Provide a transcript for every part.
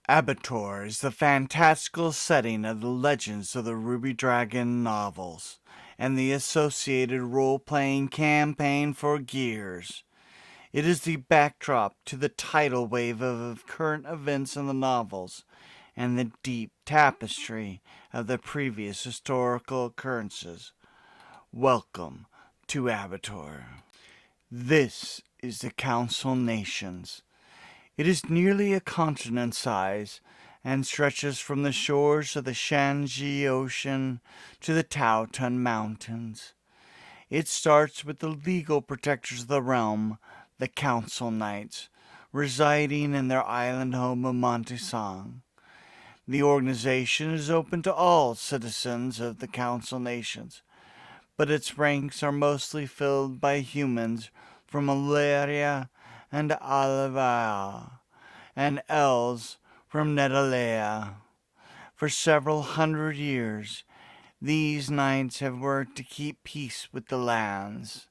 Abator is the fantastical setting of the legends of the Ruby Dragon novels and the associated role-playing campaign for Gears. It is the backdrop to the tidal wave of current events in the novels and the deep tapestry of the previous historical occurrences. Welcome to Abator. This is the Konsil Naxons. It is nearly a continent size and stretches from the shores of the Shanxi Ocean to the Taotun Mountains. It starts with the legal protectors of the realm, the Council Knights, residing in their island home of Montesang. The organization is open to all citizens of the Council Nations, but its ranks are mostly filled by humans from Illyria and Alivia, and elves from Nedalea. For several hundred years, these knights have worked to keep peace with the lands.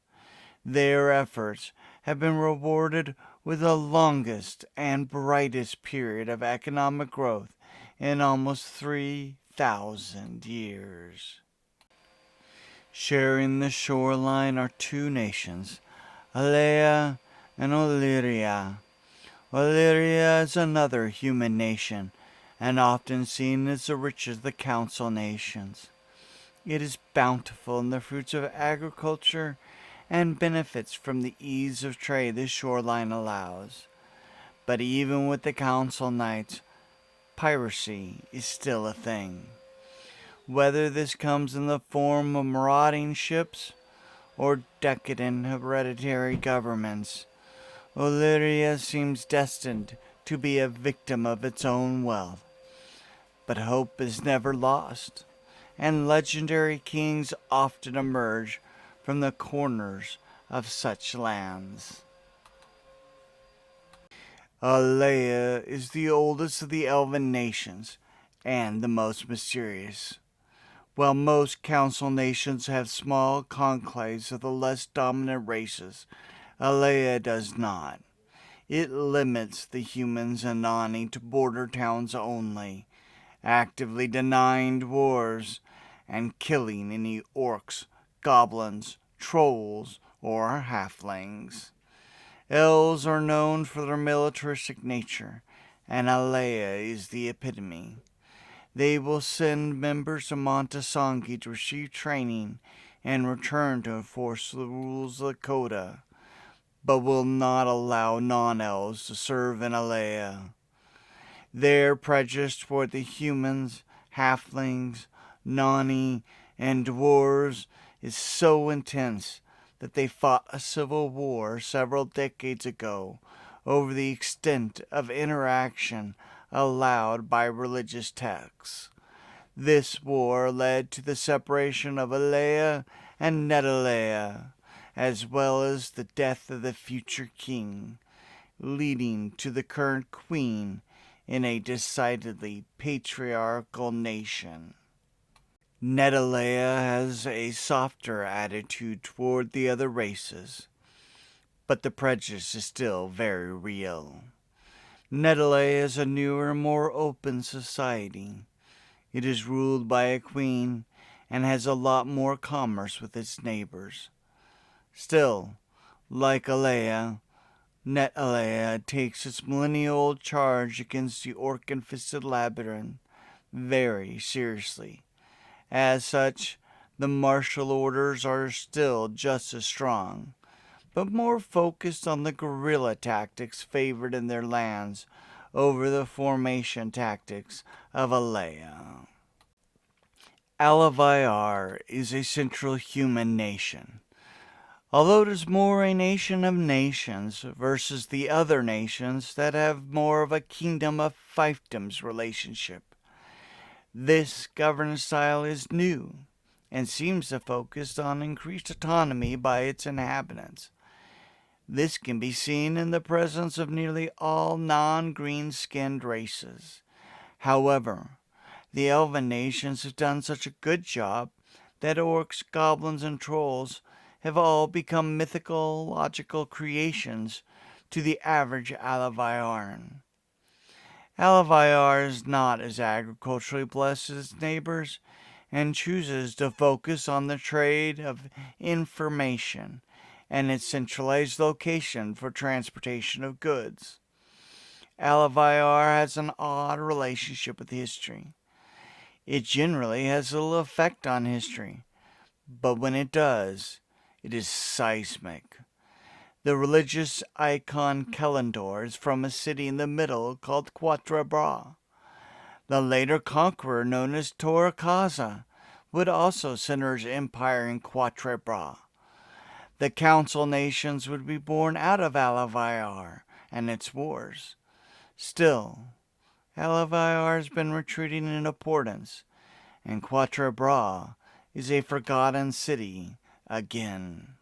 Their efforts have been rewarded with the longest and brightest period of economic growth in almost 3,000 years. Sharing the shoreline are two nations, Alea and Illyria. Illyria is another human nation, and often seen as the richest of the Council Nations. It is bountiful in the fruits of agriculture and benefits from the ease of trade the shoreline allows. But even with the Council Knights, piracy is still a thing. Whether this comes in the form of marauding ships or decadent hereditary governments, Illyria seems destined to be a victim of its own wealth. But hope is never lost, and legendary kings often emerge from the corners of such lands. Alea is the oldest of the elven nations and the most mysterious. While most council nations have small conclaves of the less dominant races, Alea does not. It limits the humans and Nani to border towns only, actively denying dwarves and killing any orcs, goblins, trolls, or halflings. Elves are known for their militaristic nature, and Alea is the epitome. They will send members of Montesangi to receive training and return to enforce the rules of the Coda, but will not allow non-elves to serve in Alea. Their prejudice toward the humans, halflings, Nani, and dwarves is so intense that they fought a civil war several decades ago over the extent of interaction allowed by religious texts. This war led to the separation of Alea and Nedalea, as well as the death of the future king, leading to the current queen in a decidedly patriarchal nation. Nedalea has a softer attitude toward the other races, but the prejudice is still very real. Nedalea is a newer, more open society. It is ruled by a queen and has a lot more commerce with its neighbors. Still, like Alea, Nedalea takes its millennial charge against the orc-infested labyrinth very seriously. As such, the martial orders are still just as strong, but more focused on the guerrilla tactics favored in their lands over the formation tactics of Alea. Alaviar is a central human nation. Although it is more a nation of nations versus the other nations that have more of a kingdom of fiefdoms relationship. This governance style is new and seems to focus on increased autonomy by its inhabitants. This can be seen in the presence of nearly all non-green-skinned races. However, the elven nations have done such a good job that orcs, goblins, and trolls have all become mythological creations to the average Alaviaran. Alavayar is not as agriculturally blessed as its neighbors and chooses to focus on the trade of information and its centralized location for transportation of goods. Alavayar has an odd relationship with history. It generally has little effect on history, but when it does, it is seismic. The religious icon Kelendor is from a city in the middle called Quatre Bras. The later conqueror known as Torakaza would also center his empire in Quatre Bras. The Council Nations would be born out of Alavayar and its wars. Still, Alavayar has been retreating in importance, and Quatre Bras is a forgotten city again.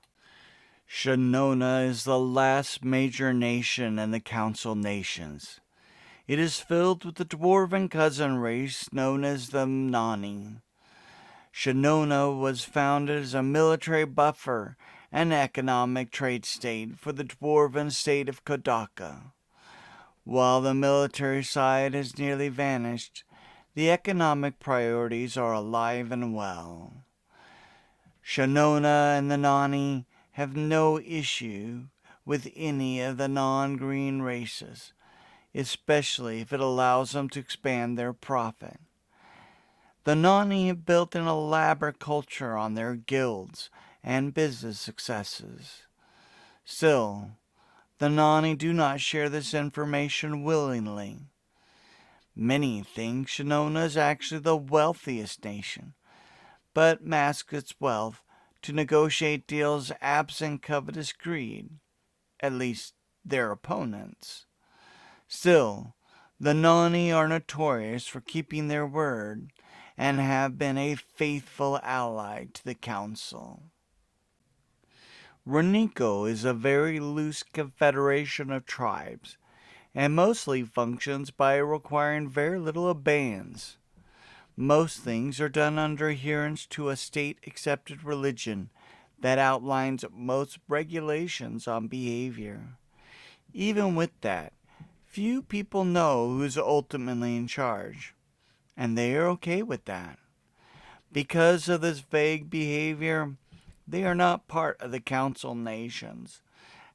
Shannona is the last major nation in the Council Nations. It is filled with the dwarven cousin race known as the Nani. Shannona was founded as a military buffer and economic trade state for the dwarven state of Kodaka. While the military side has nearly vanished, the economic priorities are alive and well. Shannona and the Nani have no issue with any of the non-green races, especially if it allows them to expand their profit. The Nani have built an elaborate culture on their guilds and business successes. Still, the Nani do not share this information willingly. Many think Shannona is actually the wealthiest nation, but masks its wealth to negotiate deals absent covetous greed, at least their opponents. Still, the Nani are notorious for keeping their word and have been a faithful ally to the council. Reniko is a very loose confederation of tribes and mostly functions by requiring very little abeyance. Most things are done under adherence to a state-accepted religion that outlines most regulations on behavior. Even with that, few people know who's ultimately in charge, and they are okay with that. Because of this vague behavior, they are not part of the Council Nations,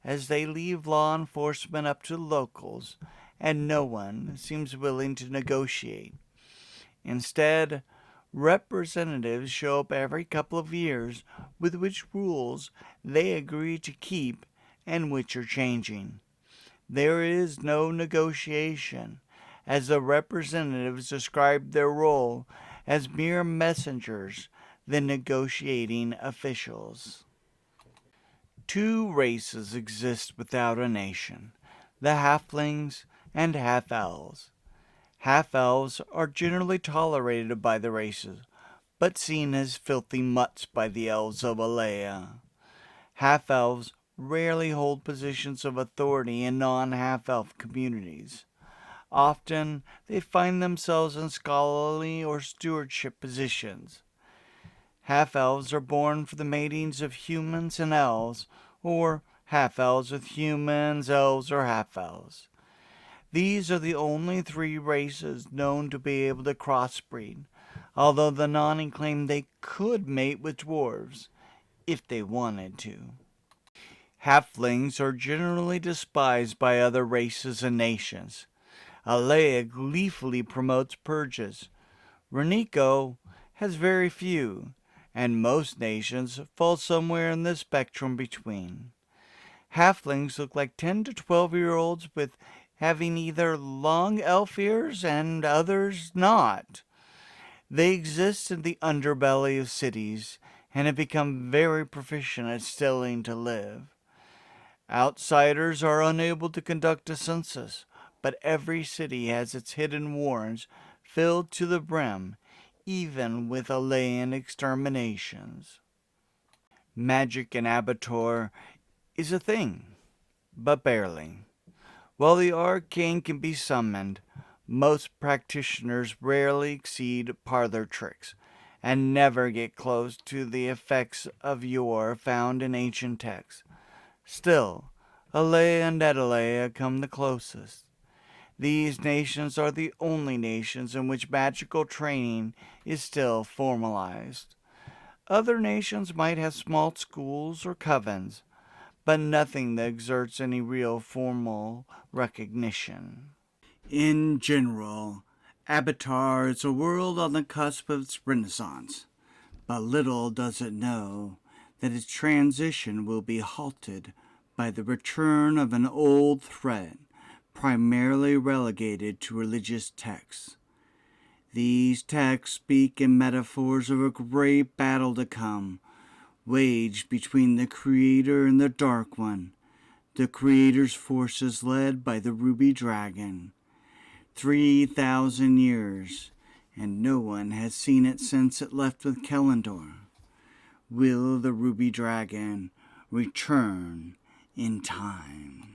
as they leave law enforcement up to locals, and no one seems willing to negotiate. Instead, representatives show up every couple of years with which rules they agree to keep and which are changing. There is no negotiation, as the representatives describe their role as mere messengers than negotiating officials. Two races exist without a nation, the halflings and half-elves. Half-elves are generally tolerated by the races, but seen as filthy mutts by the elves of Alea. Half-elves rarely hold positions of authority in non-half-elf communities. Often, they find themselves in scholarly or stewardship positions. Half-elves are born for the matings of humans and elves, or half-elves with humans, elves, or half-elves. These are the only three races known to be able to crossbreed, although the Nani claim they could mate with dwarves, if they wanted to. Halflings are generally despised by other races and nations. Alea gleefully promotes purges. Reniko has very few, and most nations fall somewhere in the spectrum between. Halflings look like 10 to 12-year-olds with having either long elf ears and others not. They exist in the underbelly of cities and have become very proficient at stealing to live. Outsiders are unable to conduct a census, but every city has its hidden warrens filled to the brim, even with Alean exterminations. Magic in Abator is a thing, but barely. While the arcane can be summoned, most practitioners rarely exceed parlor tricks, and never get close to the effects of yore found in ancient texts. Still, Alea and Adalea come the closest. These nations are the only nations in which magical training is still formalized. Other nations might have small schools or covens, but nothing that exerts any real formal recognition. In general, Abator is a world on the cusp of its renaissance, but little does it know that its transition will be halted by the return of an old threat primarily relegated to religious texts. These texts speak in metaphors of a great battle to come, waged between the Creator and the Dark One. The Creator's forces led by the Ruby Dragon. 3,000 years, and no one has seen it since it left with Kelendor. Will the Ruby Dragon return in time?